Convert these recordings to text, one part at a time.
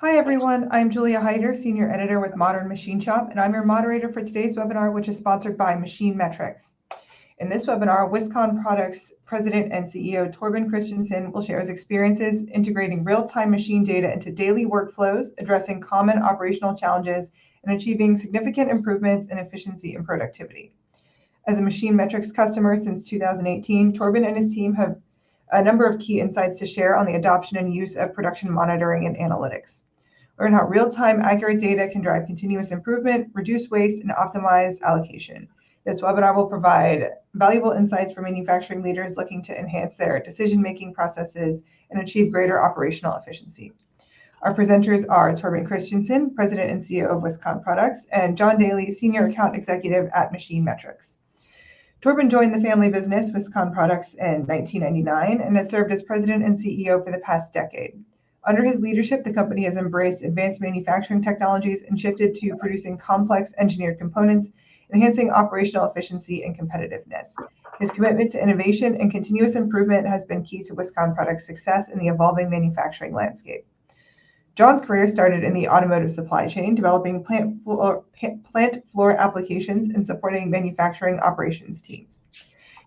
Hi everyone, I'm Julia Hyder, Senior Editor with Modern Machine Shop, and I'm your moderator for today's webinar, which is sponsored by MachineMetrics. In this webinar, Wiscon Products President and CEO Torben Christensen will share his experiences integrating real-time machine data into daily workflows, addressing common operational challenges, and achieving significant improvements in efficiency and productivity. As a MachineMetrics customer since 2018, Torben and his team have a number of key insights to share on the adoption and use of production monitoring and analytics. Learn how real-time accurate data can drive continuous improvement, reduce waste, and optimize allocation. This webinar will provide valuable insights for manufacturing leaders looking to enhance their decision-making processes and achieve greater operational efficiency. Our presenters are Torben Christensen, President and CEO of Wiscon Products, and John Daly, Senior Account Executive at MachineMetrics. Torben joined the family business, Wiscon Products, in 1999 and has served as President and CEO for the past decade. Under his leadership, the company has embraced advanced manufacturing technologies and shifted to producing complex engineered components, enhancing operational efficiency and competitiveness. His commitment to innovation and continuous improvement has been key to Wiscon Products' success in the evolving manufacturing landscape. John's career started in the automotive supply chain, developing plant floor applications and supporting manufacturing operations teams.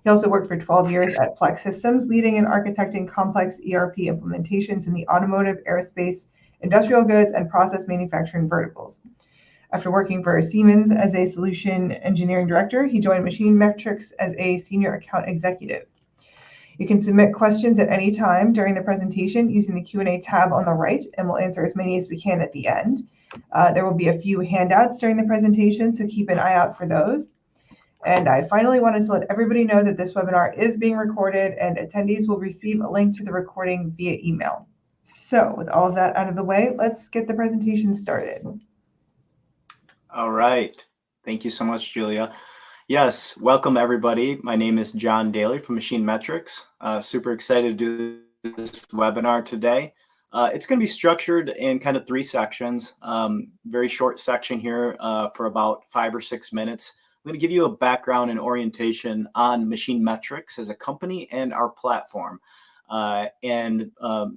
He also worked for 12 years at Plex Systems, leading and architecting complex ERP implementations in the automotive, aerospace, industrial goods, and process manufacturing verticals. After working for Siemens as a solution engineering director, he joined MachineMetrics as a senior account executive. You can submit questions at any time during the presentation using the Q&A tab on the right, and we'll answer as many as we can at the end. There will be a few handouts during the presentation, so keep an eye out for those. And I finally wanted to let everybody know that this webinar is being recorded and attendees will receive a link to the recording via email. So with all of that out of the way, let's get the presentation started. All right. Thank you so much, Julia. Yes, welcome everybody. My name is John Daly from MachineMetrics. Super excited to do this webinar today. It's going to be structured in kind of 3 sections. Very short section here for about 5 or 6 minutes. I'm going to give you a background and orientation on MachineMetrics as a company and our platform.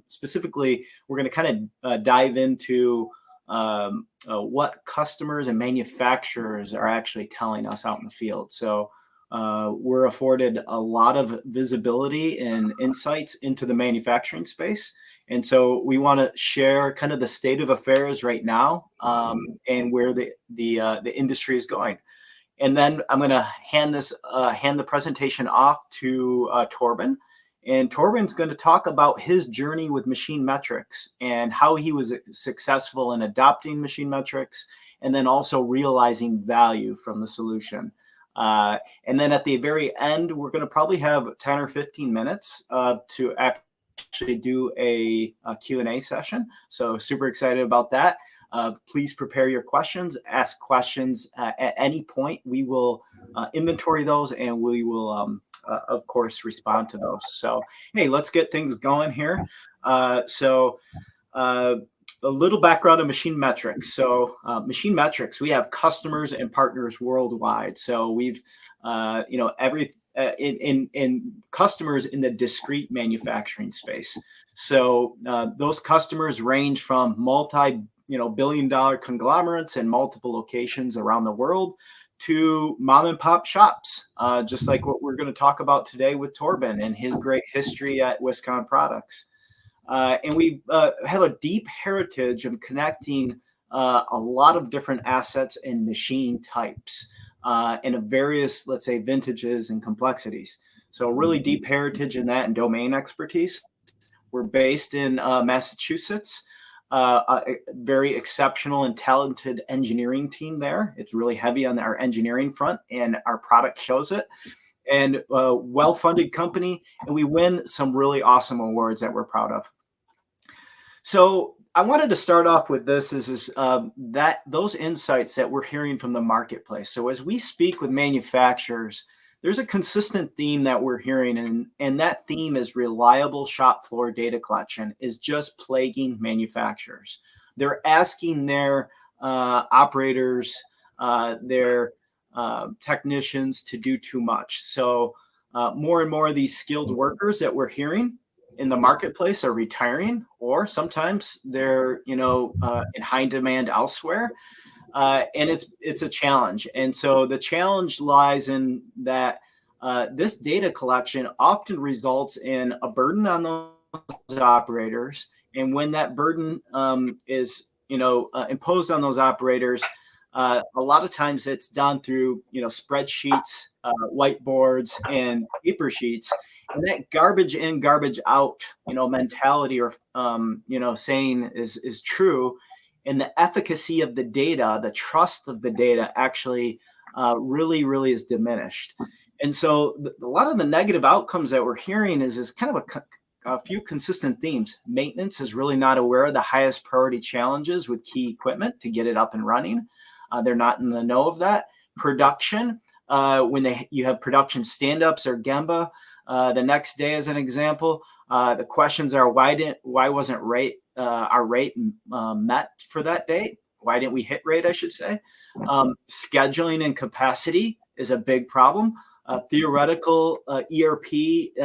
Specifically, we're going to kind of dive into what customers and manufacturers are actually telling us out in the field. So we're afforded a lot of visibility and insights into the manufacturing space. And so we want to share kind of the state of affairs right now and where the industry is going. And then I'm going to hand the presentation off to Torben. And Torben's going to talk about his journey with MachineMetrics and how he was successful in adopting MachineMetrics and then also realizing value from the solution. And then at the very end, we're going to probably have 10 or 15 minutes to actually do a Q&A session. So super excited about that. Please prepare your questions, ask questions at any point. We will inventory those and we will, of course, respond to those. So, hey, let's get things going here. A little background on MachineMetrics. So MachineMetrics, we have customers and partners worldwide. So we've, in customers in the discrete manufacturing space. So those customers range from billion-dollar conglomerates in multiple locations around the world to mom and pop shops, just like what we're going to talk about today with Torben and his great history at Wiscon Products. And we have a deep heritage of connecting a lot of different assets and machine types and of various, let's say, vintages and complexities. So really deep heritage in that and domain expertise. We're based in Massachusetts. A very exceptional and talented engineering team there. It's really heavy on our engineering front, and our product shows it. And a well-funded company, and we win some really awesome awards that we're proud of. So I wanted to start off with this that those insights that we're hearing from the marketplace. So as we speak with manufacturers, there's a consistent theme that we're hearing, and that theme is reliable shop floor data collection is just plaguing manufacturers. They're asking their operators, their technicians to do too much. So more and more of these skilled workers that we're hearing in the marketplace are retiring, or sometimes they're in high demand elsewhere, and it's a challenge. And so the challenge lies in that this data collection often results in a burden on those operators, and when that burden is imposed on those operators, a lot of times it's done through spreadsheets, whiteboards, and paper sheets. And that garbage in, garbage out, mentality or saying is true. And the efficacy of the data, the trust of the data, actually really is diminished. And so a lot of the negative outcomes that we're hearing is kind of a few consistent themes. Maintenance is really not aware of the highest priority challenges with key equipment to get it up and running. They're not in the know of that. Production, when you have production stand-ups or Gemba, the next day, as an example, the questions are why wasn't our rate met for that date? Why didn't we hit rate, I should say? Scheduling and capacity is a big problem. Theoretical ERP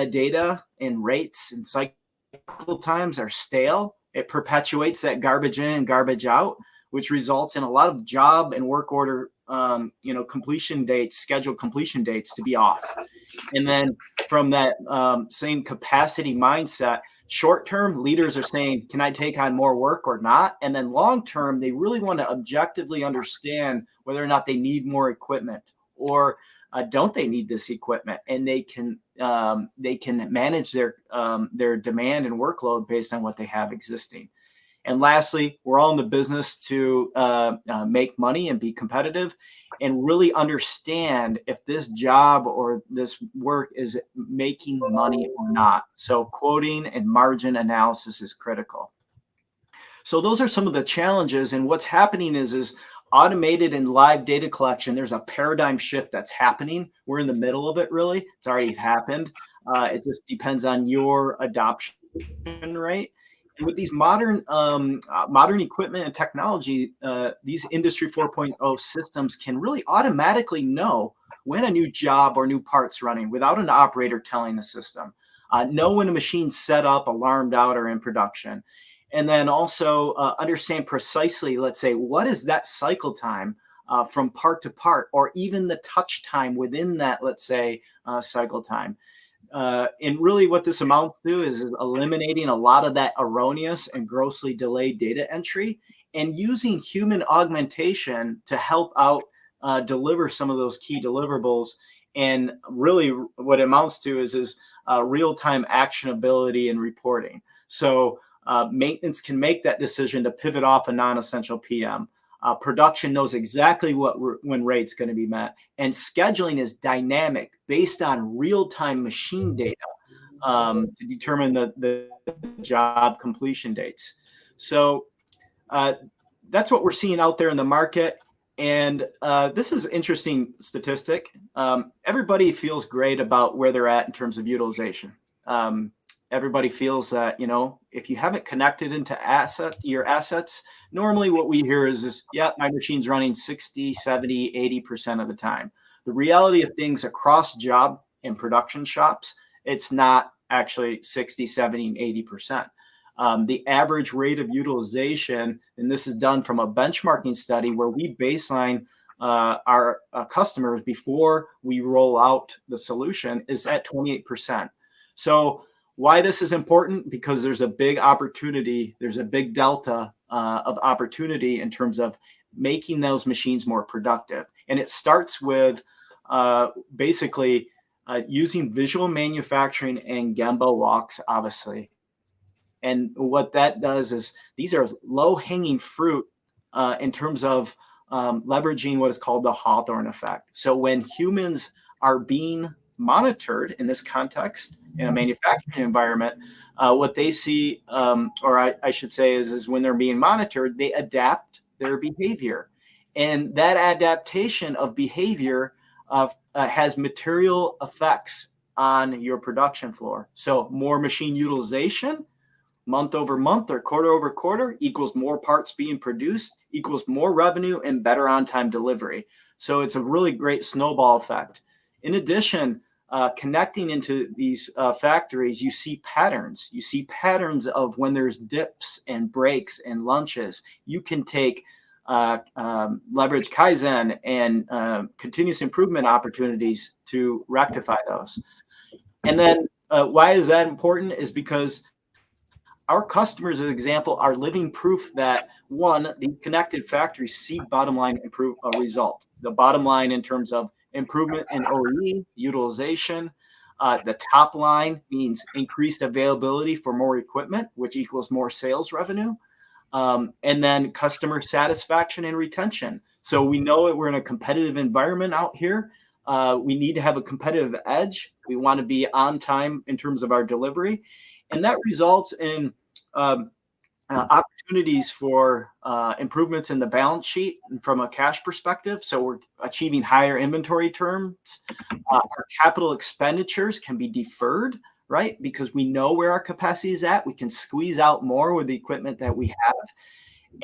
data and rates and cycle times are stale. It perpetuates that garbage in and garbage out, which results in a lot of job and work order completion dates, scheduled completion dates to be off. And then from that same capacity mindset, short term leaders are saying, can I take on more work or not? And then long term, they really want to objectively understand whether or not they need more equipment, or don't they need this equipment? And they can manage their demand and workload based on what they have existing. And lastly, we're all in the business to make money and be competitive, and really understand if this job or this work is making money or not. So quoting and margin analysis is critical. So those are some of the challenges. And what's happening is automated and live data collection. There's a paradigm shift that's happening. We're in the middle of it, really. It's already happened. It just depends on your adoption rate. And with these modern equipment and technology, these Industry 4.0 systems can really automatically know when a new job or new part's running without an operator telling the system. Know when a machine's set up, alarmed out, or in production. And then also understand precisely, let's say, what is that cycle time from part to part, or even the touch time within that, let's say, cycle time. And really what this amounts to is eliminating a lot of that erroneous and grossly delayed data entry, and using human augmentation to help out deliver some of those key deliverables. And really what it amounts to is real-time actionability and reporting. So maintenance can make that decision to pivot off a non-essential PM. Production knows exactly when rate's going to be met, and scheduling is dynamic based on real-time machine data to determine the job completion dates. So that's what we're seeing out there in the market. And this is an interesting statistic. Everybody feels great about where they're at in terms of utilization. Everybody feels that, if you haven't connected into your assets, normally what we hear is, yeah, my machine's running 60, 70, 80% of the time. The reality of things across job and production shops, it's not actually 60, 70, and 80%. The average rate of utilization, and this is done from a benchmarking study where we baseline our customers before we roll out the solution, is at 28%. So why this is important? Because there's a big opportunity, there's a big delta of opportunity in terms of making those machines more productive. And it starts with basically using visual manufacturing and Gemba walks, obviously. And what that does is these are low-hanging fruit in terms of leveraging what is called the Hawthorne effect. So when humans are being monitored in this context, in a manufacturing environment, what they see, or I should say, is when they're being monitored, they adapt their behavior. And that adaptation of behavior has material effects on your production floor. So more machine utilization, month over month or quarter over quarter, equals more parts being produced, equals more revenue and better on-time delivery. So it's a really great snowball effect. In addition, connecting into these factories, you see patterns. You see patterns of when there's dips and breaks and lunches. You can take leverage Kaizen and continuous improvement opportunities to rectify those. And then why is that important is because our customers, as an example, are living proof that, one, the connected factories see bottom line results. The bottom line in terms of improvement in OE, utilization. The top line means increased availability for more equipment, which equals more sales revenue. And then customer satisfaction and retention. So we know that we're in a competitive environment out here. We need to have a competitive edge. We want to be on time in terms of our delivery. And that results in opportunities for improvements in the balance sheet and from a cash perspective. So we're achieving higher inventory terms. Our capital expenditures can be deferred, right? Because we know where our capacity is at. We can squeeze out more with the equipment that we have.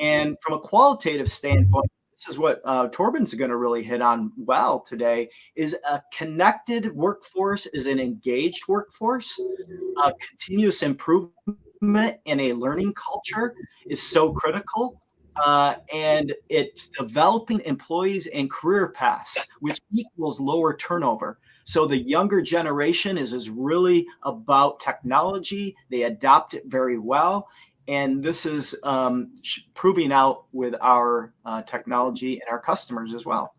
And from a qualitative standpoint, this is what Torben's going to really hit on well today, is a connected workforce is an engaged workforce. Continuous improvement in a learning culture is so critical. And it's developing employees and career paths, which equals lower turnover. So the younger generation is really about technology. They adopt it very well. And this is proving out with our technology and our customers as well.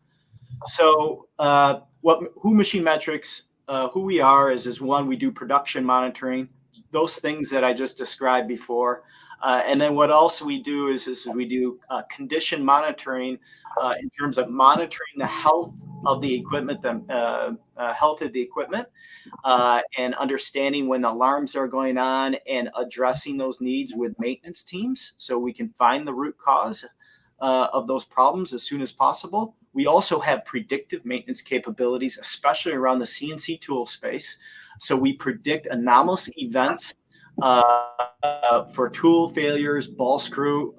So who MachineMetrics, who we are is one, we do production monitoring, those things that I just described before. And then what else we do is we do condition monitoring in terms of monitoring the health of the equipment, and understanding when alarms are going on and addressing those needs with maintenance teams so we can find the root cause of those problems as soon as possible. We also have predictive maintenance capabilities, especially around the CNC tool space. So we predict anomalous events for tool failures, ball screw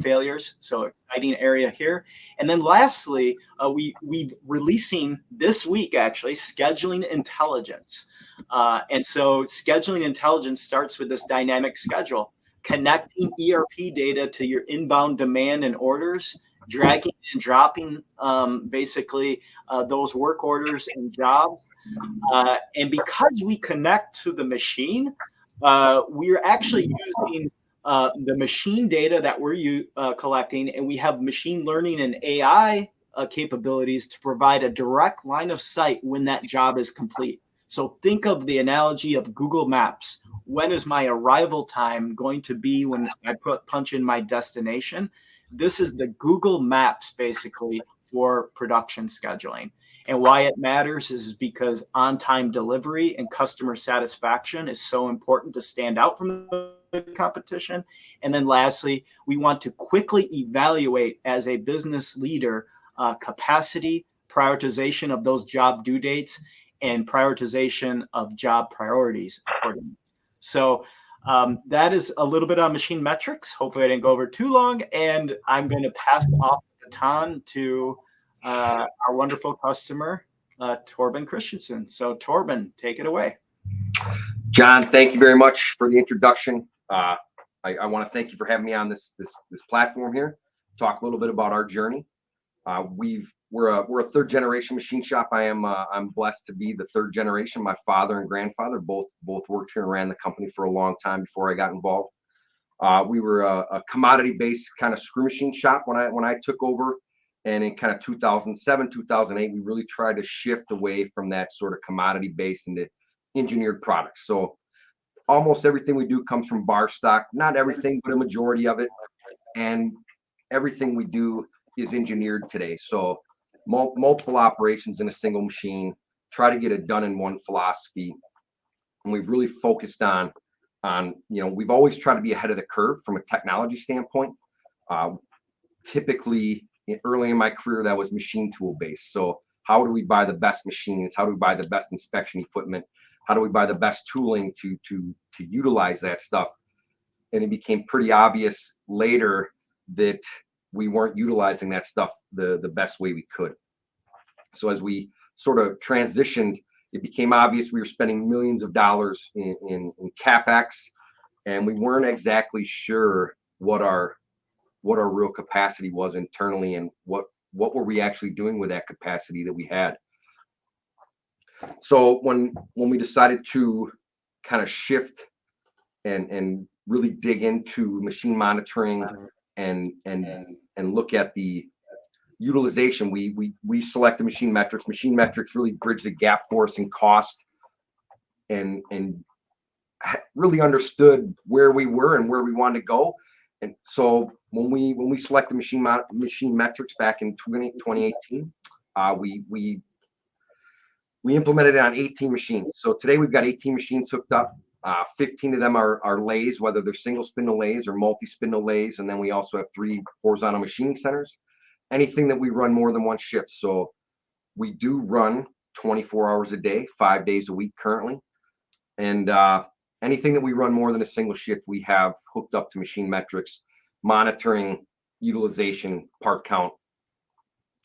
failures. So exciting area here. And then lastly, we're releasing this week, actually, scheduling intelligence. And so scheduling intelligence starts with this dynamic schedule, connecting ERP data to your inbound demand and orders, dragging and dropping basically those work orders and jobs. And because we connect to the machine, we're actually using the machine data that we're collecting, and we have machine learning and AI capabilities to provide a direct line of sight when that job is complete. So think of the analogy of Google Maps. When is my arrival time going to be when I punch in my destination? This is the Google Maps basically for production scheduling. And why it matters is because on-time delivery and customer satisfaction is so important to stand out from the competition. And then lastly, we want to quickly evaluate as a business leader capacity, prioritization of those job due dates, and prioritization of job priorities accordingly. So that is a little bit on MachineMetrics. Hopefully I didn't go over too long, and I'm going to pass off the baton to our wonderful customer, Torben Christensen. So Torben, take it away. John, thank you very much for the introduction. I want to thank you for having me on this platform here. Talk a little bit about our journey. We're a third generation machine shop. I'm blessed to be the third generation. My father and grandfather both worked here and ran the company for a long time before I got involved. We were a commodity based kind of screw machine shop when I took over. And in kind of 2007, 2008, we really tried to shift away from that sort of commodity base into engineered products. So almost everything we do comes from bar stock, not everything, but a majority of it. And everything we do is engineered today. So multiple operations in a single machine, try to get it done in one philosophy. And we've really focused on, we've always tried to be ahead of the curve from a technology standpoint. Typically, early in my career, that was machine tool based. So how do we buy the best machines? How do we buy the best inspection equipment? How do we buy the best tooling to utilize that stuff? And it became pretty obvious later that we weren't utilizing that stuff the best way we could. So as we sort of transitioned it became obvious we were spending millions of dollars in CapEx, and we weren't exactly sure what our real capacity was internally, and what were we actually doing with that capacity that we had. So when we decided to kind of shift and really dig into machine monitoring and look at the utilization, we selected MachineMetrics. MachineMetrics really bridged the gap for us in cost, and really understood where we were and where we wanted to go. And so when we selected MachineMetrics back in 2018, we implemented it on 18 machines. So today we've got 18 machines hooked up. 15 of them are lathes, whether they're single spindle lathes or multi-spindle lathes. And then we also have 3 horizontal machining centers. Anything that we run more than one shift. So we do run 24 hours a day, 5 days a week currently. And anything that we run more than a single shift, we have hooked up to MachineMetrics, monitoring utilization, part count,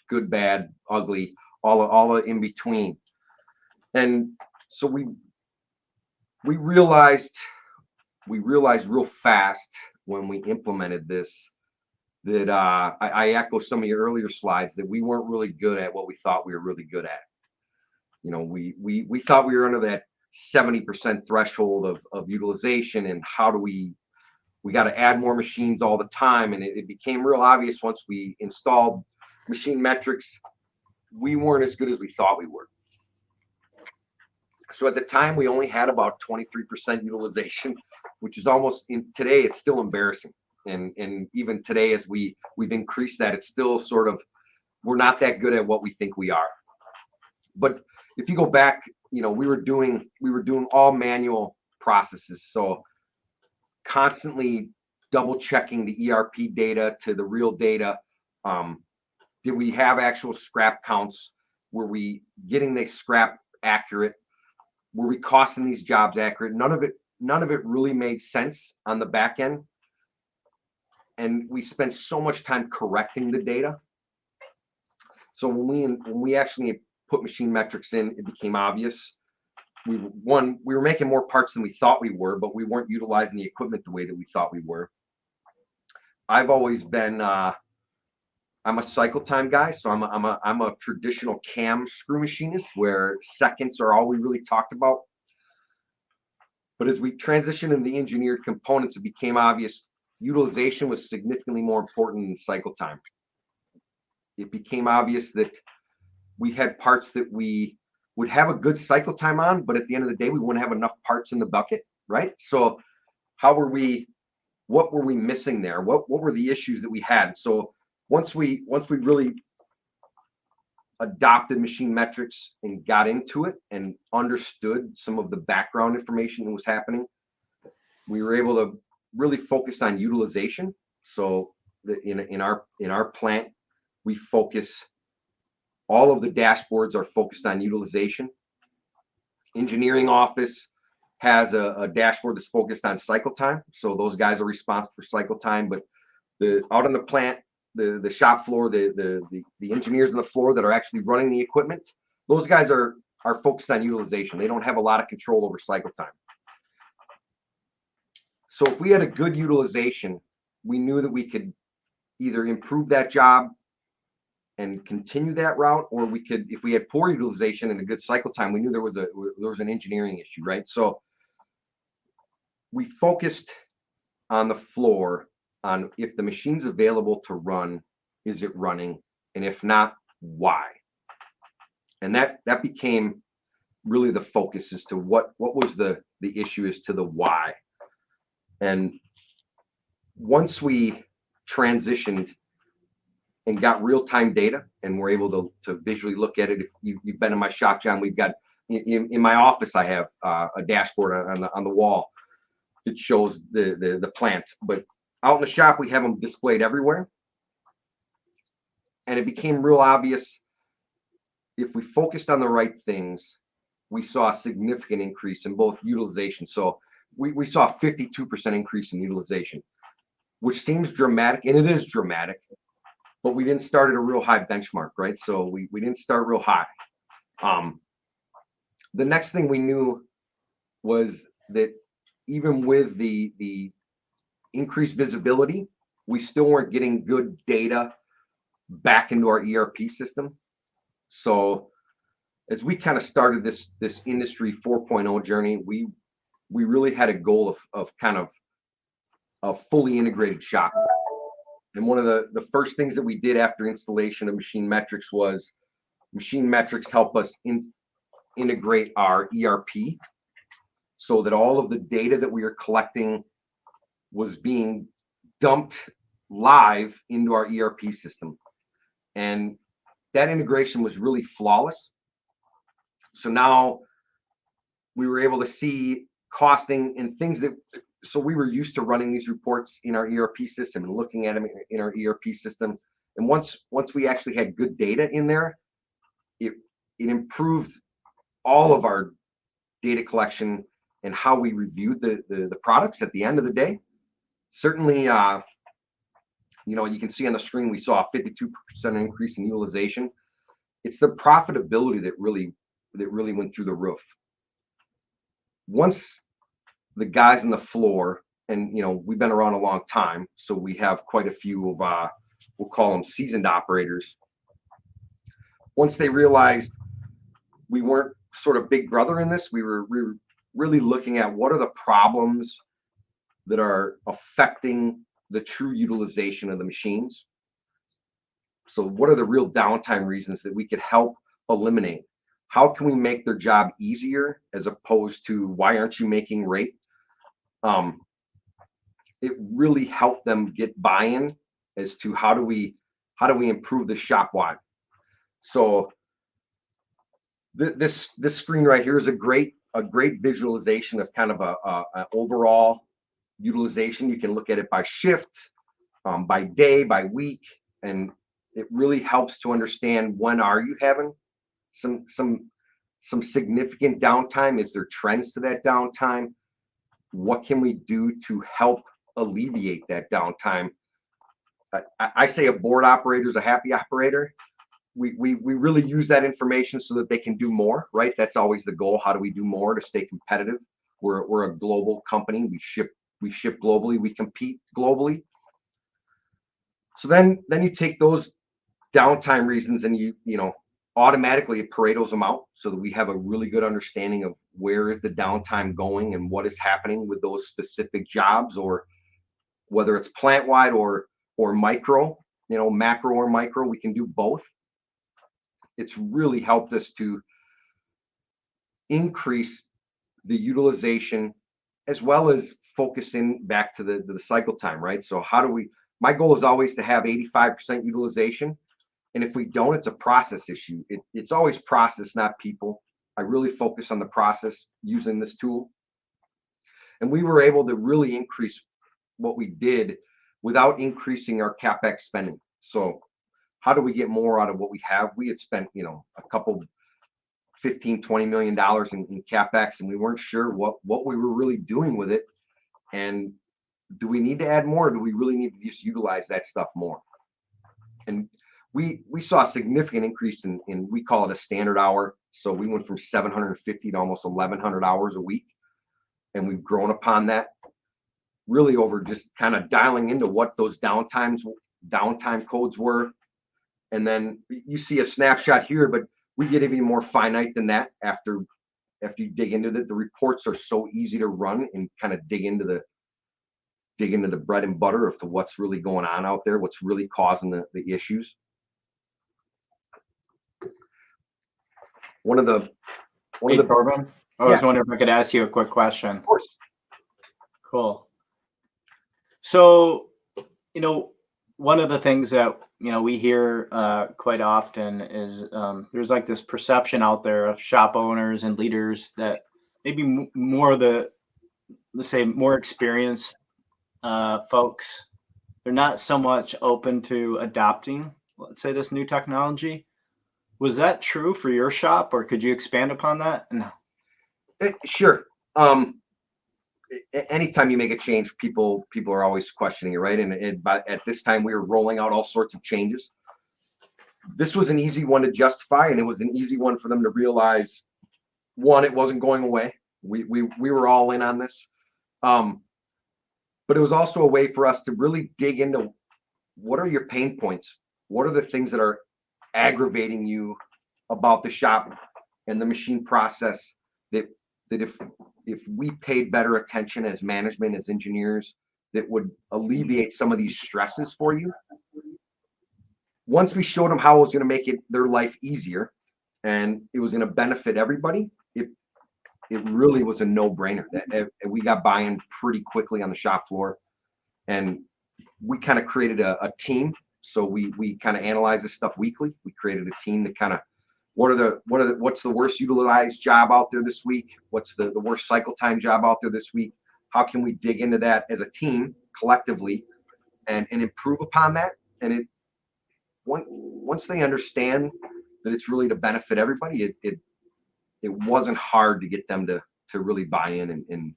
good, bad, ugly, all in between. And so we realized real fast when we implemented this that I echo some of your earlier slides, that we weren't really good at what we thought we were really good at. You know, we thought we were under that 70% threshold of utilization, and how do we got to add more machines all the time. And it became real obvious once we installed MachineMetrics, we weren't as good as we thought we were. So at the time, we only had about 23% utilization, which is almost, today it's still embarrassing. And even today, as we've increased that, it's still sort of, we're not that good at what we think we are. But if you go back, you know, we were doing all manual processes. So constantly double checking the ERP data to the real data. Did we have actual scrap counts? Were we getting the scrap accurate? Were we costing these jobs accurate? None of it really made sense on the back end. And we spent so much time correcting the data. So when we actually put MachineMetrics in, it became obvious. We were making more parts than we thought we were, but we weren't utilizing the equipment the way that we thought we were. I've always been I'm a cycle time guy, so I'm a traditional cam screw machinist, where seconds are all we really talked about. But as we transitioned into the engineered components, it became obvious utilization was significantly more important than cycle time. It became obvious that we had parts that we would have a good cycle time on, but at the end of the day, we wouldn't have enough parts in the bucket, right? So what were we missing there? What were the issues that we had? So once we really adopted MachineMetrics and got into it and understood some of the background information that was happening, we were able to really focus on utilization. So in our plant, we focus, all of the dashboards are focused on utilization. Engineering office has a dashboard that's focused on cycle time. So those guys are responsible for cycle time, but out on the plant, the shop floor, the engineers on the floor that are actually running the equipment, those guys are focused on utilization. They don't have a lot of control over cycle time. So if we had a good utilization, we knew that we could either improve that job and continue that route, or we could, if we had poor utilization and a good cycle time, we knew there was an engineering issue, right? So we focused on the floor on if the machine's available to run, is it running? And if not, why? And that became really the focus as to what was the issue as to the why. And once we transitioned and got real-time data and we're able to visually look at it, if you've been in my shop, John, we've got in my office, I have a dashboard on the wall that shows the plant, but out in the shop, we have them displayed everywhere. And it became real obvious, if we focused on the right things, we saw a significant increase in both utilization. So we saw a 52% increase in utilization, which seems dramatic, and it is dramatic, but we didn't start at a real high benchmark, right? So we didn't start real high. the next thing we knew was that even with the increased visibility, we still weren't getting good data back into our ERP system. So as we kind of started this industry 4.0 journey, we really had a goal of kind of a fully integrated shop. And one of the first things that we did after installation of MachineMetrics was MachineMetrics help us integrate our ERP so that all of the data that we are collecting was being dumped live into our ERP system. And that integration was really flawless. So now we were able to see costing and things that, so we were used to running these reports in our ERP system and looking at them in our ERP system. And once we actually had good data in there, it improved all of our data collection and how we reviewed the products at the end of the day. Certainly, you know, you can see on the screen, we saw a 52% increase in utilization. It's the profitability that really went through the roof. Once the guys on the floor, and you know, we've been around a long time, so we have quite a few of we'll call them seasoned operators. Once they realized we weren't sort of big brother in this, we were really looking at what are the problems that are affecting the true utilization of the machines. So what are the real downtime reasons that we could help eliminate? How can we make their job easier as opposed to why aren't you making rate? It really helped them get buy-in as to how do we improve the shop wide. So this screen right here is a great visualization of kind of a overall utilization. You can look at it by shift, by day, by week, and it really helps to understand when are you having some significant downtime. Is there trends to that downtime? What can we do to help alleviate that downtime? I say a bored operator is a happy operator. We really use that information so that they can do more, right? That's always the goal. How do we do more to stay competitive? We're a global company. We ship globally. We compete globally. So then you take those downtime reasons and you know, automatically it Pareto's them out so that we have a really good understanding of where is the downtime going and what is happening with those specific jobs, or whether it's plant wide or micro, you know, macro or micro, we can do both. It's really helped us to increase the utilization as well as focusing back to the cycle time, right? So how do we, my goal is always to have 85% utilization. And if we don't, it's a process issue. It's always process, not people. I really focus on the process using this tool. And we were able to really increase what we did without increasing our CapEx spending. So how do we get more out of what we have? We had spent, you know, a couple $15-20 million in CapEx, and we weren't sure what we were really doing with it. And do we need to add more, or do we really need to just utilize that stuff more? And we saw a significant increase in we call it a standard hour. So we went from 750 to almost 1,100 hours a week, and we've grown upon that really over just kind of dialing into what those downtime codes were. And then you see a snapshot here, but we get even more finite than that after you dig into it. The reports are so easy to run and kind of dig into the bread and butter of what's really going on out there, what's really causing the issues. Torben, I was wondering if I could ask you a quick question. Of course. Cool. So, you know, one of the things that, you know, we hear quite often is there's like this perception out there of shop owners and leaders that maybe more the, let's say, more experienced folks, they're not so much open to adopting, let's say, this new technology. Was that true for your shop, or could you expand upon that? No. Sure. Anytime you make a change, people are always questioning it, right? But at this time, we were rolling out all sorts of changes. This was an easy one to justify, and it was an easy one for them to realize one, it wasn't going away. We were all in on this. But it was also a way for us to really dig into what are your pain points? What are the things that are aggravating you about the shop and the machine process that if we paid better attention as management, as engineers, that would alleviate some of these stresses for you. Once we showed them how it was going to make their life easier and it was going to benefit everybody, it really was a no-brainer. That we got buy-in pretty quickly on the shop floor, and we kind of created a team. So we kind of analyze this stuff weekly. We created a team that kind of what's the worst utilized job out there this week? What's the worst cycle time job out there this week? How can we dig into that as a team collectively and improve upon that? And once they understand that it's really to benefit everybody, it wasn't hard to get them to really buy in and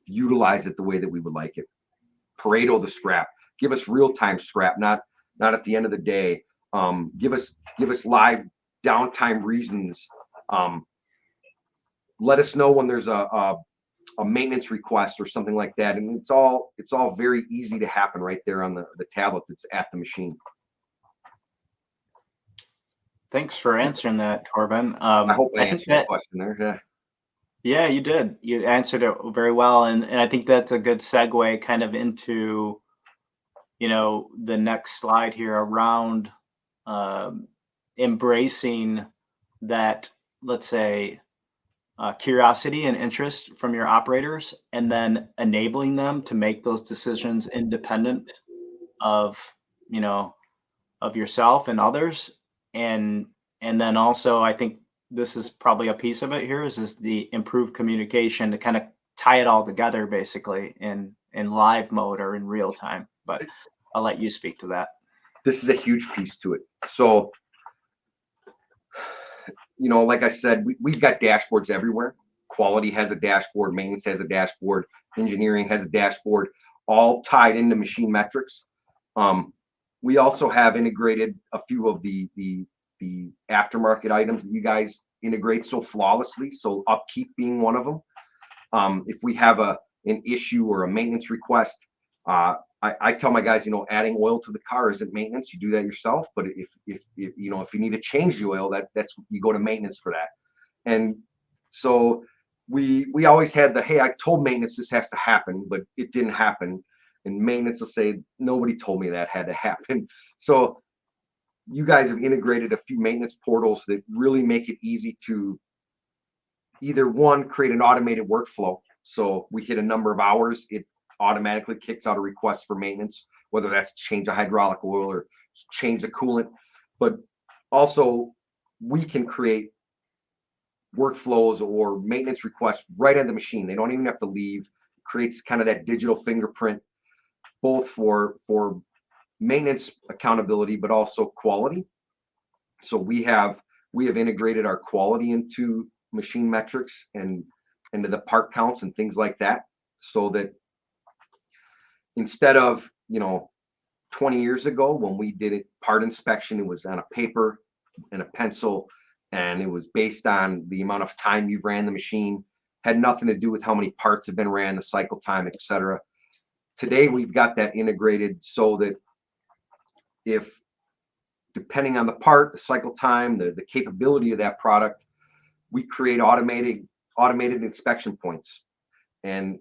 utilize it the way that we would like it. Pareto the scrap. Give us real-time scrap, not at the end of the day. Give us live downtime reasons. Let us know when there's a maintenance request or something like that. And it's all very easy to happen right there on the tablet that's at the machine. Thanks for answering that, Torben. I hope I answered the question there. Yeah. Yeah, you did. You answered it very well. And I think that's a good segue kind of into, the next slide here around embracing that, let's say, curiosity and interest from your operators, and then enabling them to make those decisions independent of, of yourself and others. And then also, I think this is probably a piece of it here is the improved communication to kind of tie it all together basically in live mode or in real time. But I'll let you speak to that. This is a huge piece to it. So, like I said, we've got dashboards everywhere. Quality has a dashboard, maintenance has a dashboard, engineering has a dashboard, all tied into MachineMetrics. We also have integrated a few of the aftermarket items that you guys integrate so flawlessly. So upkeep being one of them. If we have an issue or a maintenance request, I tell my guys, adding oil to the car isn't maintenance. You do that yourself. But if you need to change the oil, that's you go to maintenance for that. And so we always had hey, I told maintenance this has to happen, but it didn't happen. And maintenance will say, nobody told me that had to happen. So you guys have integrated a few maintenance portals that really make it easy to either one, create an automated workflow. So we hit a number of hours, it automatically kicks out a request for maintenance, whether that's change a hydraulic oil or change the coolant. But also we can create workflows or maintenance requests right on the machine. They don't even have to leave. It creates kind of that digital fingerprint, both for maintenance accountability, but also quality. So we have integrated our quality into MachineMetrics and into the part counts and things like that, so that instead of 20 years ago when we did it part inspection, it was on a paper and a pencil, and it was based on the amount of time you ran the machine, had nothing to do with how many parts have been ran, the cycle time, etc. Today we've got that integrated so that if, depending on the part, the cycle time, the capability of that product, we create automated inspection points. And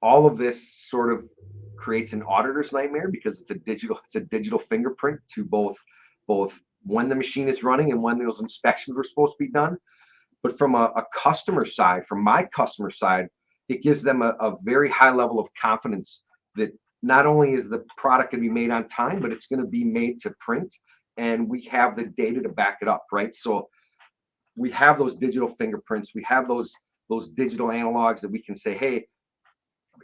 all of this sort of creates an auditor's nightmare, because it's a digital fingerprint to both when the machine is running and when those inspections were supposed to be done. But from a customer side, from my customer side, it gives them a very high level of confidence that not only is the product going to be made on time, but it's going to be made to print, and we have the data to back it up, right? So we have those digital fingerprints, we have those digital analogs that we can say, hey,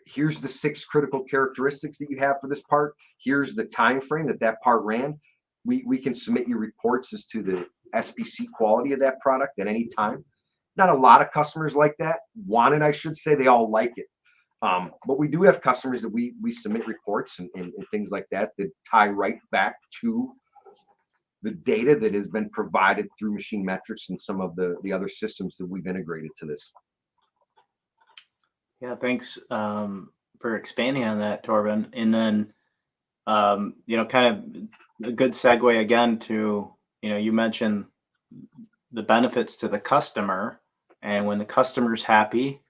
here's the 6 critical characteristics that you have for this part. Here's the time frame that part ran. We can submit you reports as to the SPC quality of that product at any time. Not a lot of customers like that. Want it, I should say. They all like it. But we do have customers that we submit reports and things like that tie right back to the data that has been provided through MachineMetrics and some of the other systems that we've integrated to this. Yeah, thanks for expanding on that, Torben. And then, kind of a good segue again to, you mentioned the benefits to the customer, and when the customer's happy,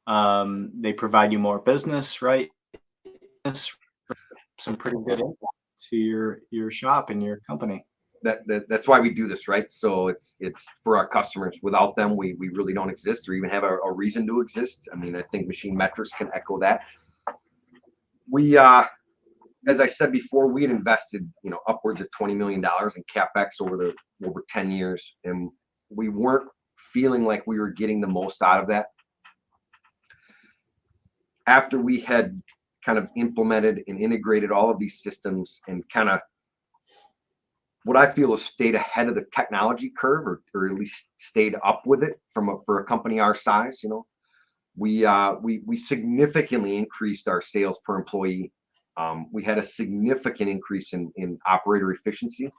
they provide you more business, right? Some pretty good impact to your shop and your company. That's why we do this, right? So it's for our customers. Without them, we really don't exist or even have a reason to exist. I mean, I think MachineMetrics can echo that. We, as I said before, we had invested, upwards of $20 million in CapEx over 10 years, and we weren't feeling like we were getting the most out of that. After we had kind of implemented and integrated all of these systems and kind of what I feel is stayed ahead of the technology curve, or at least stayed up with it for a company our size, we significantly increased our sales per employee. We had a significant increase in operator efficiency.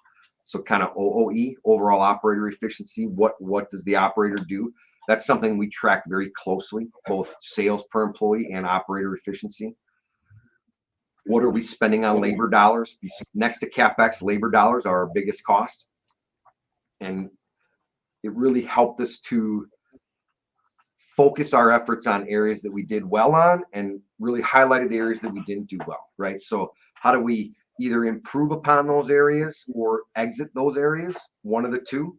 So kind of OOE, overall operator efficiency. What does the operator do? That's something we track very closely, both sales per employee and operator efficiency. What are we spending on labor dollars? Next to CapEx, labor dollars are our biggest cost. And it really helped us to focus our efforts on areas that we did well on and really highlighted the areas that we didn't do well, right? So how do we either improve upon those areas or exit those areas? One of the two.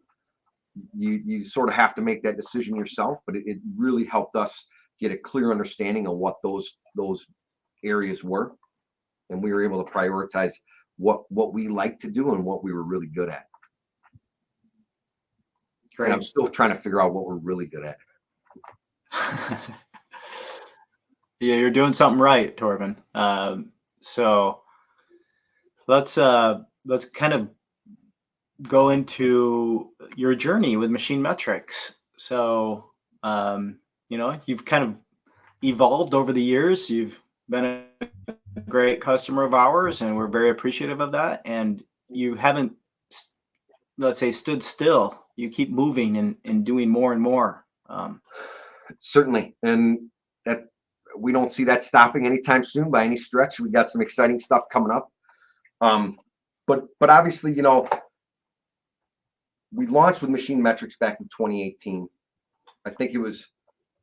You sort of have to make that decision yourself, but it really helped us get a clear understanding of what those areas were. And we were able to prioritize what we like to do and what we were really good at. Great. And I'm still trying to figure out what we're really good at. Yeah, you're doing something right, Torben. So let's kind of go into your journey with MachineMetrics. So you've kind of evolved over the years. You've been a great customer of ours, and we're very appreciative of that. And you haven't, let's say, stood still. You keep moving and doing more and more. Certainly, and that we don't see that stopping anytime soon by any stretch. We got some exciting stuff coming up. But obviously, we launched with MachineMetrics back in 2018. I think it was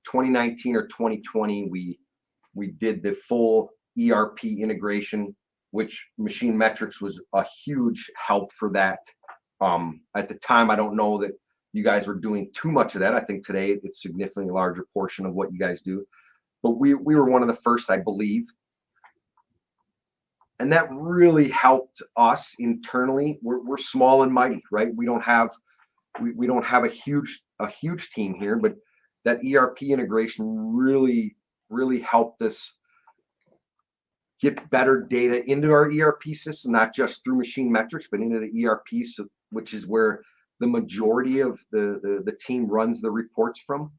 2019 or 2020. We did the full ERP integration, which MachineMetrics was a huge help for that. At the time, I don't know that you guys were doing too much of that. I think today it's a significantly larger portion of what you guys do. But we were one of the first, I believe. And that really helped us internally. We're small and mighty, right? We don't have a huge team here, but that ERP integration really helped us get better data into our ERP system, not just through MachineMetrics, but into the ERP, which is where the majority of the team runs the reports from.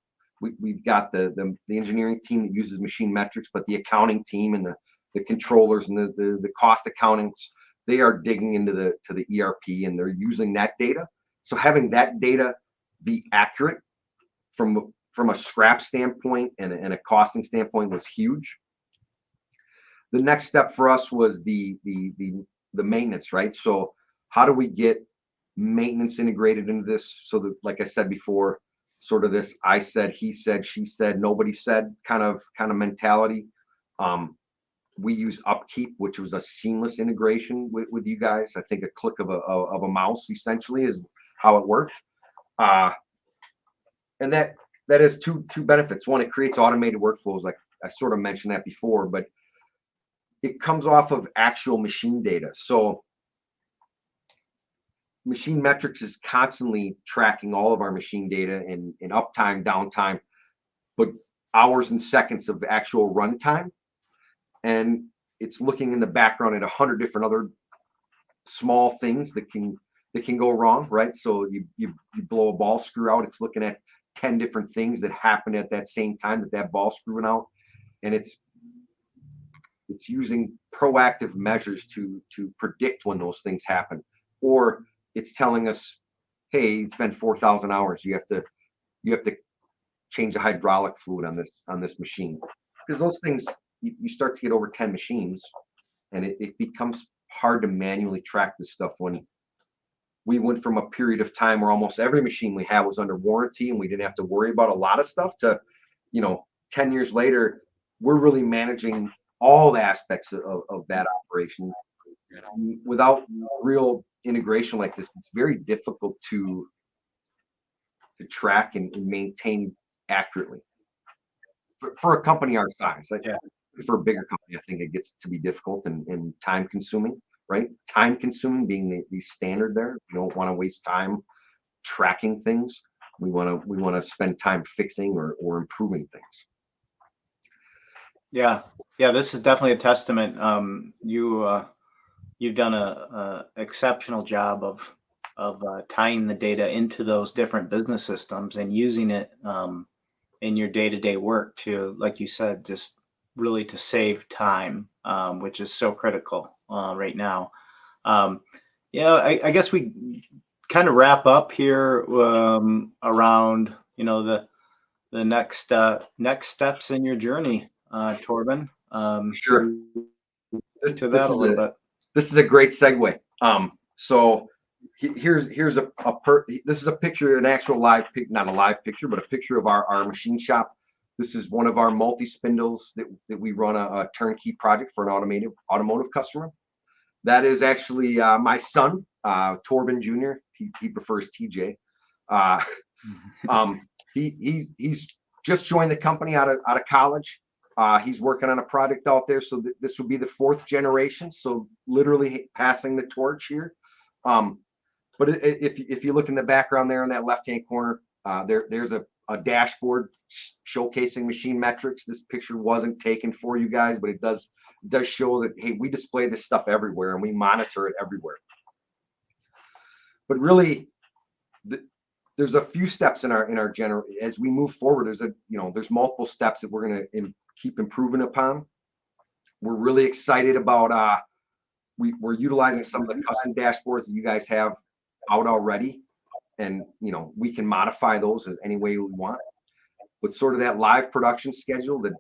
We've got the engineering team that uses MachineMetrics, but the accounting team and the controllers and the cost accountants, they are digging into the ERP and they're using that data. So having that data be accurate from a scrap standpoint and a costing standpoint was huge. The next step for us was the maintenance, right? So how do we get maintenance integrated into this so that, like I said before, sort of this I said, he said, she said, nobody said kind of mentality. We use Upkeep, which was a seamless integration with you guys. I think a click of a mouse essentially is how it worked. And that has two benefits. One, it creates automated workflows, like I sort of mentioned that before, but it comes off of actual machine data. So MachineMetrics is constantly tracking all of our machine data in uptime, downtime, but hours and seconds of actual runtime. And it's looking in the background at 100 different other small things that can go wrong, right? So you blow a ball screw out, it's looking at 10 different things that happen at that same time that ball screw went out, and it's using proactive measures to predict when those things happen, or it's telling us, hey, it's been 4,000 hours. You have to change the hydraulic fluid on this machine, because those things, you start to get over 10 machines, and it becomes hard to manually track this stuff. When we went from a period of time where almost every machine we had was under warranty and we didn't have to worry about a lot of stuff, to 10 years later, we're really managing all aspects of that operation. Without real integration like this, it's very difficult to track and maintain accurately for a company our size. For a bigger company, I think it gets to be difficult and time consuming, right? Time consuming being the standard there. We don't want to waste time tracking things. We want to spend time fixing or improving things. Yeah. This is definitely a testament. You've done a exceptional job of tying the data into those different business systems and using it in your day-to-day work to, like you said, just really to save time, which is so critical right now. I guess we kind of wrap up here around the next steps in your journey, Torben. Sure. This is a great segue. So here's this is a picture, an actual not a live picture, but a picture of our machine shop. This is one of our multi-spindles that we run a turnkey project for an automotive customer. That is actually my son, Torben Jr. He prefers TJ. He's just joined the company out of college. He's working on a project out there, so this will be the 4th generation. So literally passing the torch here. But if you look in the background there in that left-hand corner, there's a dashboard showcasing MachineMetrics. This picture wasn't taken for you guys, but it does show that, hey, we display this stuff everywhere and we monitor it everywhere. But really, there's a few steps in our general, as we move forward. There's multiple steps that we're going to keep improving upon. We're really excited about we're utilizing some of the custom dashboards that you guys have out already, and we can modify those as any way we want. But sort of that live production schedule that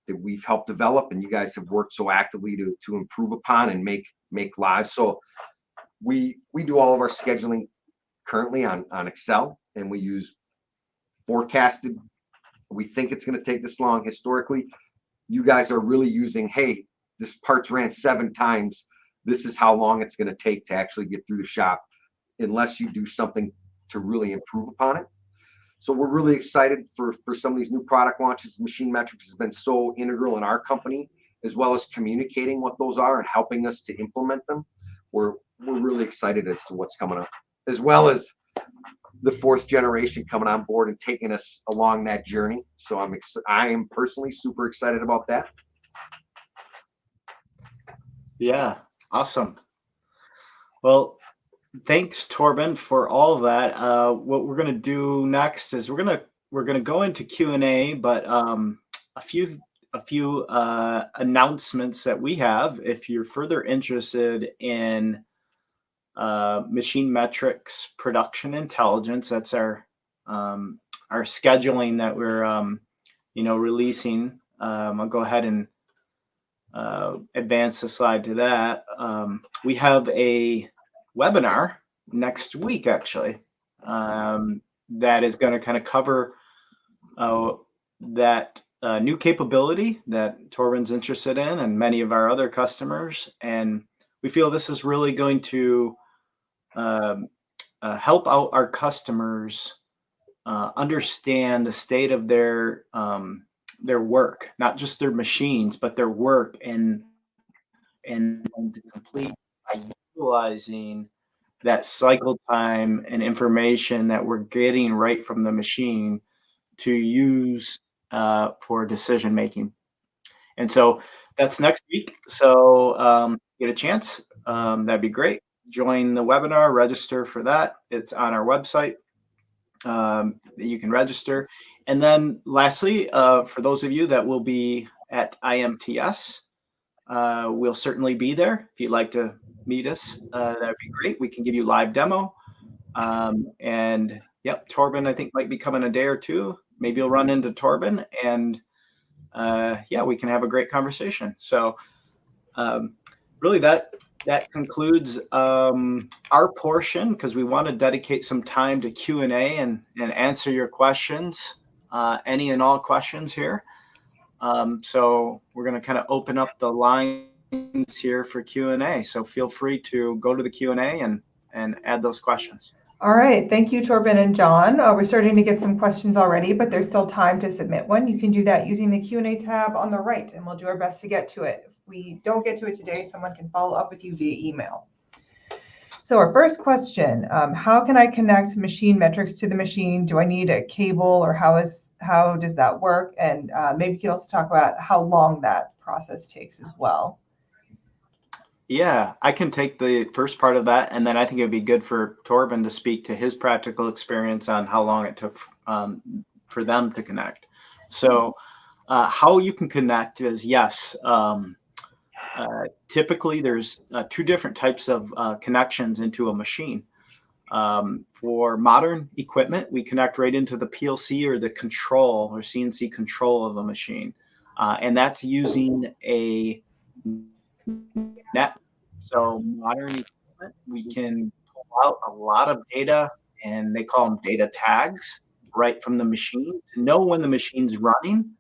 we've helped develop, and you guys have worked so actively to improve upon and make live. So we do all of our scheduling currently on Excel, and we use forecasted. We think it's going to take this long. Historically, you guys are really using, hey, this part's ran 7 times. This is how long it's going to take to actually get through the shop, unless you do something to really improve upon it. So we're really excited for some of these new product launches. MachineMetrics has been so integral in our company, as well as communicating what those are and helping us to implement them. We're really excited as to what's coming up, as well as the 4th generation coming on board and taking us along that journey. So I am personally super excited about that. Yeah, awesome. Well, thanks, Torben, for all of that. What we're going to do next is we're going to go into Q&A, but a few announcements that we have. If you're further interested in MachineMetrics production intelligence, that's our scheduling that we're releasing. I'll go ahead and advance the slide to that. We have a webinar next week, actually, that is going to kind of cover that new capability that Torben's interested in, and many of our other customers. And we feel this is really going to help out our customers understand the state of their work, not just their machines, but their work, and to complete by utilizing that cycle time and information that we're getting right from the machine to use for decision making. And so that's next week. So get a chance, that'd be great. Join the webinar, register for that. It's on our website. You can register. And then lastly, for those of you that will be at IMTS, we'll certainly be there. If you'd like to meet us, that'd be great. We can give you live demo. And yep, Torben, I think might be coming a day or two. Maybe you'll run into Torben, and yeah, we can have a great conversation. So really that concludes our portion, because we want to dedicate some time to Q&A and answer your questions, any and all questions here. So we're going to kind of open up the lines here for Q&A. So feel free to go to the Q&A and add those questions. All right, thank you, Torben and John. We're starting to get some questions already, but there's still time to submit one. You can do that using the Q&A tab on the right, and we'll do our best to get to it. If we don't get to it today, someone can follow up with you via email. So our first question, how can I connect MachineMetrics to the machine? Do I need a cable, or how does that work? And maybe you can also talk about how long that process takes as well. Yeah, I can take the first part of that, and then I think it'd be good for Torben to speak to his practical experience on how long it took for them to connect. So how you can connect is, yes, typically there's two different types of connections into a machine. For modern equipment, we connect right into the PLC or the control or CNC control of a machine, and that's using a net. So modern equipment, we can pull out a lot of data, and they call them data tags, right from the machine to know when the machine's running,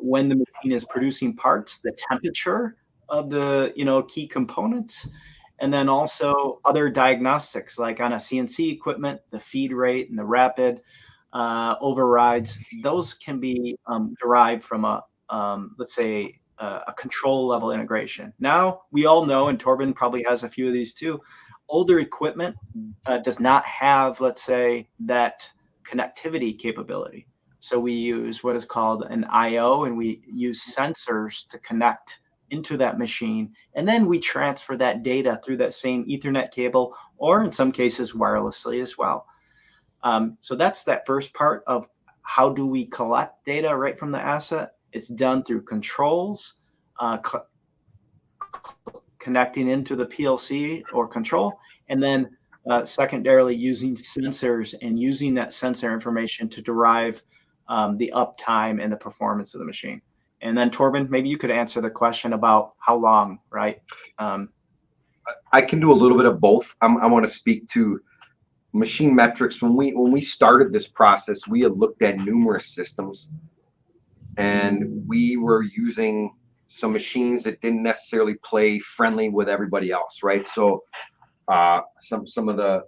when the machine is producing parts, the temperature of the key components, and then also other diagnostics, like on a CNC equipment, the feed rate and the rapid overrides. Those can be derived from a let's say a control level integration. Now we all know, and Torben probably has a few of these too, older equipment does not have, let's say, that connectivity capability. So we use what is called an IO, and we use sensors to connect into that machine. And then we transfer that data through that same Ethernet cable, or in some cases wirelessly as well. So that's that first part of how do we collect data right from the asset. It's done through controls, connecting into the PLC or control, and then secondarily using sensors and using that sensor information to derive the uptime and the performance of the machine. And then Torben, maybe you could answer the question about how long, right? I can do a little bit of both. I want to speak to MachineMetrics. When we started this process, we had looked at numerous systems, and we were using some machines that didn't necessarily play friendly with everybody else, right? So some of the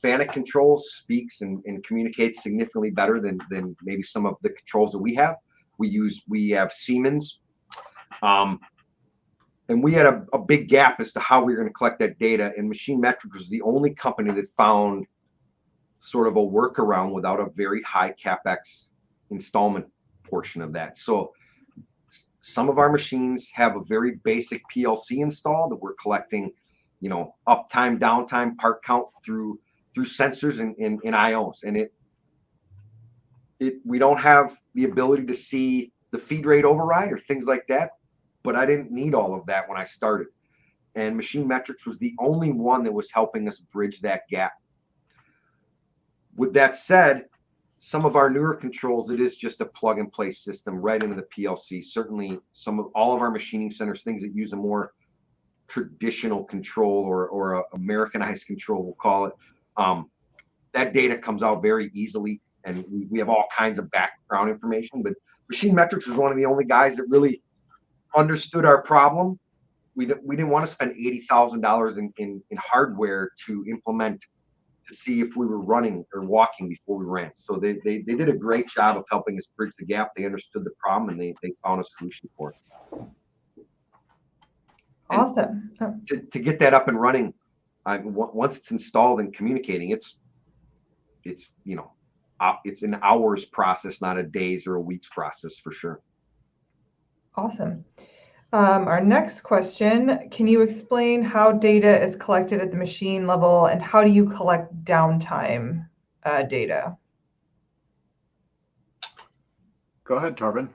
FANUC controls speaks and communicates significantly better than maybe some of the controls that we have. We have Siemens, and we had a big gap as to how we were going to collect that data. And MachineMetrics was the only company that found sort of a workaround without a very high CapEx installment portion of that. So some of our machines have a very basic PLC installed that we're collecting, uptime, downtime, part count through sensors and IOs. And we don't have the ability to see the feed rate override or things like that, but I didn't need all of that when I started. And MachineMetrics was the only one that was helping us bridge that gap. With that said, some of our newer controls, it is just a plug and play system right into the PLC. Certainly all of our machining centers, things that use a more traditional control or a Americanized control, we'll call it, that data comes out very easily, and we have all kinds of background information. But MachineMetrics was one of the only guys that really understood our problem. We didn't want to spend $80,000 in hardware to implement to see if we were running or walking before we ran. So they did a great job of helping us bridge the gap. They understood the problem, and they found a solution for it. Awesome. To get that up and running, once it's installed and communicating, it's an hours process, not a days or a weeks process for sure. Awesome. Our next question, can you explain how data is collected at the machine level, and how do you collect downtime data? Go ahead, Torben.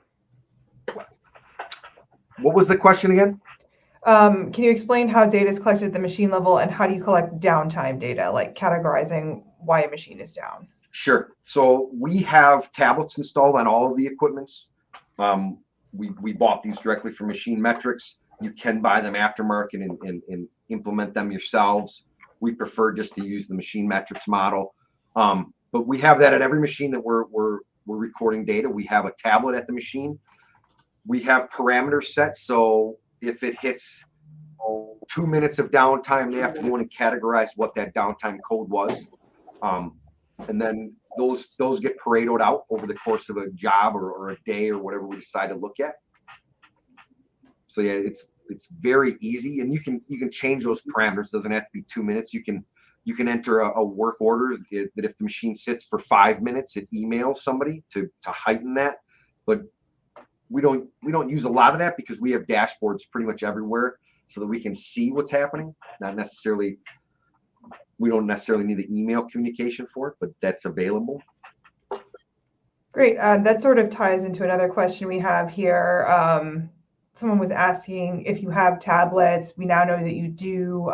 What was the question again? Can you explain how data is collected at the machine level and how do you collect downtime data, like categorizing why a machine is down? Sure. So we have tablets installed on all of the equipments. We bought these directly from MachineMetrics. You can buy them aftermarket and implement them yourselves. We prefer just to use the MachineMetrics model. But we have that at every machine that we're recording data. We have a tablet at the machine. We have parameters set. So if it hits 2 minutes of downtime, they have to go in and categorize what that downtime code was. And then those get Paretoed out over the course of a job or a day or whatever we decide to look at. So yeah, it's very easy, and you can change those parameters. It doesn't have to be 2 minutes. You can enter a work order that if the machine sits for 5 minutes, it emails somebody to heighten that. But we don't use a lot of that because we have dashboards pretty much everywhere so that we can see what's happening. We don't necessarily need the email communication for it, but that's available. Great. That sort of ties into another question we have here. Someone was asking if you have tablets. We now know that you do,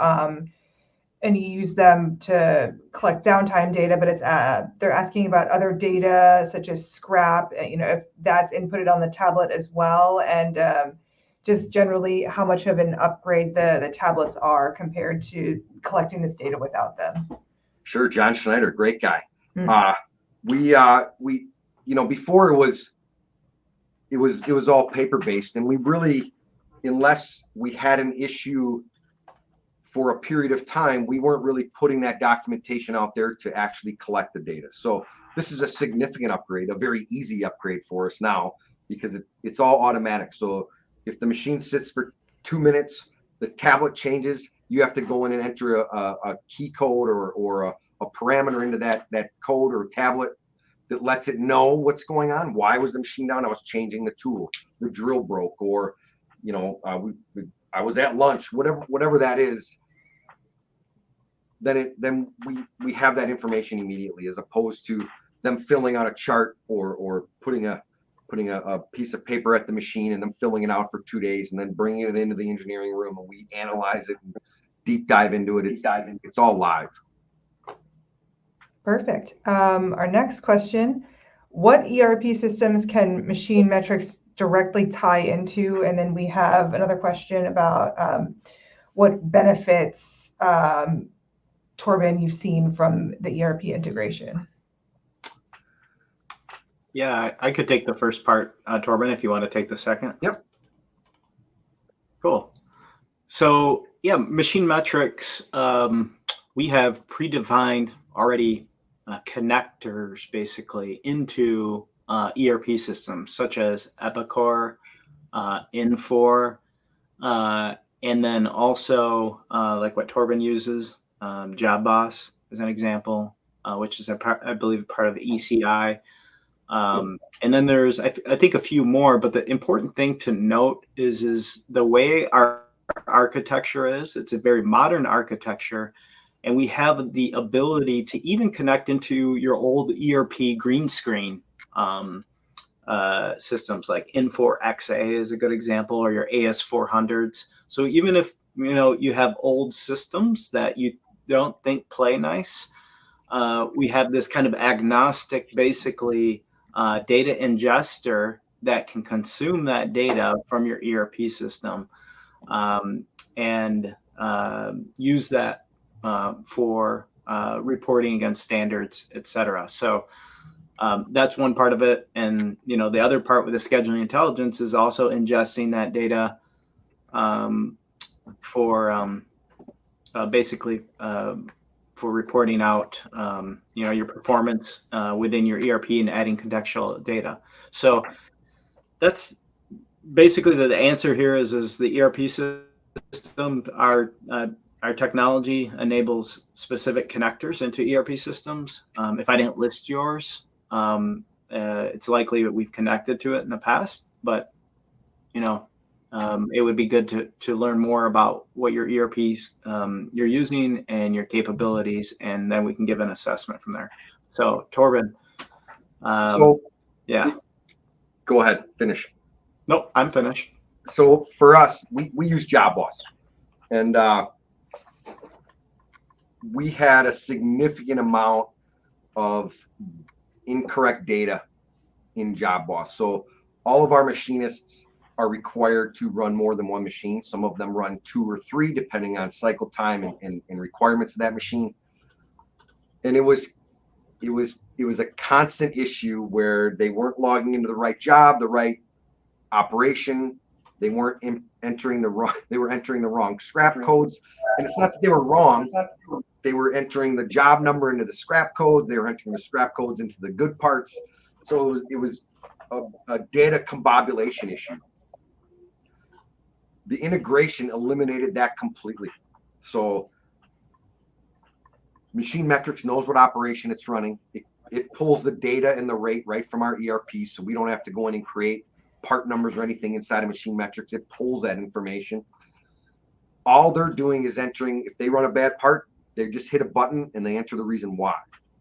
and you use them to collect downtime data, but they're asking about other data such as scrap, if that's inputted on the tablet as well, and just generally how much of an upgrade the tablets are compared to collecting this data without them. Sure, John Schneider, great guy. Mm-hmm. We before it was all paper based, and we really, unless we had an issue for a period of time, we weren't really putting that documentation out there to actually collect the data. So this is a significant upgrade, a very easy upgrade for us now because it's all automatic. So if the machine sits for 2 minutes, the tablet changes, you have to go in and enter a key code or a parameter into that code or tablet that lets it know what's going on. Why was the machine down? I was changing the tool, the drill broke, or I was at lunch, whatever that is. Then we have that information immediately, as opposed to them filling out a chart or putting a piece of paper at the machine and them filling it out for 2 days and then bringing it into the engineering room and we analyze it and deep dive into it. It's all live. Perfect. Our next question, what ERP systems can MachineMetrics directly tie into? And then we have another question about what benefits, Torben, you've seen from the ERP integration. Yeah, I could take the first part, Torben, if you want to take the second. Yep. Cool. So yeah, MachineMetrics, we have predefined already connectors basically into ERP systems such as Epicor, Infor, and then also like what Torben uses, JobBoss as an example, which is I believe part of the ECI. And then there's I think a few more, but the important thing to note is the way our architecture is. It's a very modern architecture, and we have the ability to even connect into your old ERP green screen systems like Infor XA is a good example, or your AS400s. So even if you have old systems that you don't think play nice, we have this kind of agnostic, basically, data ingester that can consume that data from your ERP system and use that for reporting against standards, et cetera. So that's one part of it. And, the other part with the scheduling intelligence is also ingesting that data for basically for reporting out, your performance within your ERP and adding contextual data. So that's basically the answer here is the ERP system. Our technology enables specific connectors into ERP systems. If I didn't list yours, it's likely that we've connected to it in the past, but it would be good to learn more about what your ERPs you're using and your capabilities, and then we can give an assessment from there. So Torben, yeah. Go ahead, finish. Nope, I'm finished. So for us, we use JobBoss, and we had a significant amount of incorrect data in JobBoss. So all of our machinists are required to run more than one machine. Some of them run 2 or 3, depending on cycle time and requirements of that machine. And it was a constant issue where they weren't logging into the right job, the right operation. They weren't entering the wrong scrap codes. And it's not that they were wrong. They were entering the job number into the scrap codes. They were entering the scrap codes into the good parts. So it was a data combobulation issue. The integration eliminated that completely. So MachineMetrics knows what operation it's running. It pulls the data and the rate right from our ERP, so we don't have to go in and create part numbers or anything inside of MachineMetrics. It pulls that information. All they're doing is entering. If they run a bad part, they just hit a button and they enter the reason why.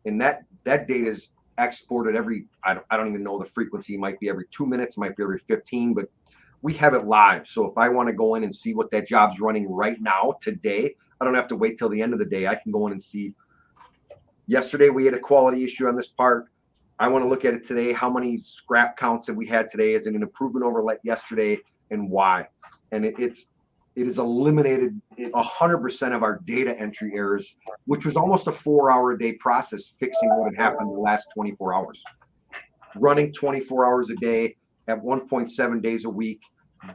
And that data is exported every, I don't even know the frequency. It might be every 2 minutes, it might be every 15, but we have it live. So if I want to go in and see what that job's running right now, today, I don't have to wait till the end of the day. I can go in and see, yesterday we had a quality issue on this part. I want to look at it today. How many scrap counts have we had today? Is it an improvement over yesterday, and why? And it has eliminated 100% of our data entry errors, which was almost a 4-hour-a-day process fixing what had happened in the last 24 hours. Running 24 hours a day at 1.7 days a week,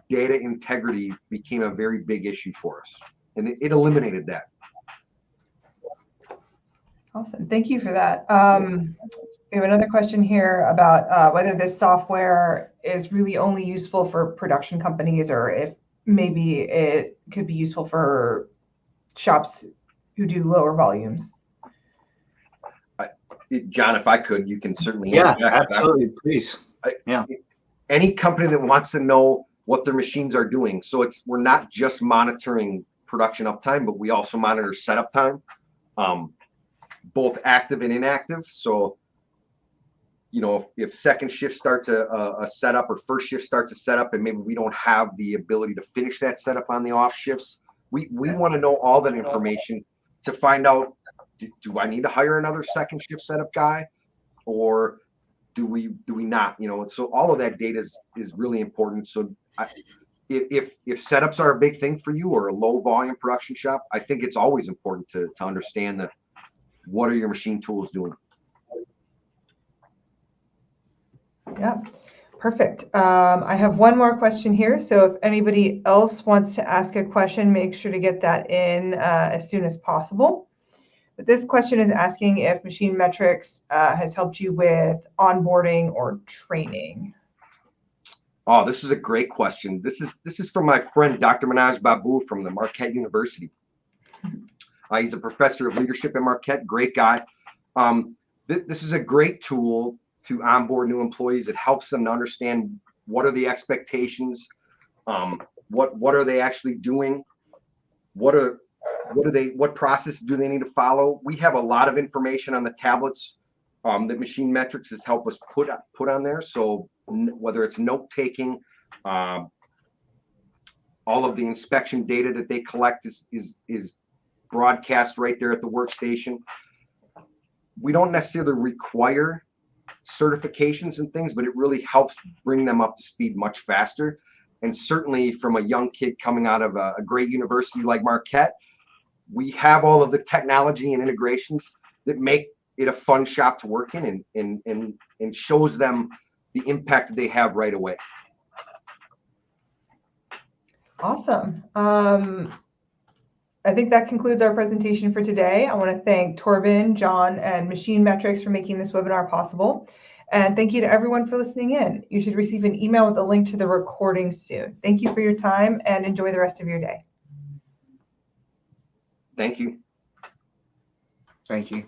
data integrity became a very big issue for us, and it eliminated that. Awesome. Thank you for that. We have another question here about whether this software is really only useful for production companies, or if maybe it could be useful for shops who do lower volumes. John, if I could, you can certainly. Yeah, absolutely. Please. Yeah. Any company that wants to know what their machines are doing. So we're not just monitoring production uptime, but we also monitor setup time, both active and inactive. So, you know, if second shift starts a setup, or first shift starts a setup, and maybe we don't have the ability to finish that setup on the off shifts, we want to know all that information to find out, do I need to hire another second shift setup guy, or do we not? You know, so all of that data is really important. So if setups are a big thing for you, or a low volume production shop, I think it's always important to understand that what are your machine tools doing. Yeah, perfect. I have one more question here. So if anybody else wants to ask a question, make sure to get that in as soon as possible. But this question is asking if MachineMetrics has helped you with onboarding or training. Oh, this is a great question. This is from my friend, Dr. Manoj Babu from the Marquette University. He's a professor of leadership at Marquette, great guy. This is a great tool to onboard new employees. It helps them to understand what are the expectations, what are they actually doing, what process do they need to follow. We have a lot of information on the tablets that MachineMetrics has helped us put on there. So whether it's note taking, all of the inspection data that they collect is broadcast right there at the workstation. We don't necessarily require certifications and things, but it really helps bring them up to speed much faster. And certainly from a young kid coming out of a great university like Marquette, we have all of the technology and integrations that make it a fun shop to work in, and shows them the impact they have right away. Awesome. I think that concludes our presentation for today. I want to thank Torben, John, and MachineMetrics for making this webinar possible. And thank you to everyone for listening in. You should receive an email with a link to the recording soon. Thank you for your time, and enjoy the rest of your day. Thank you. Thank you.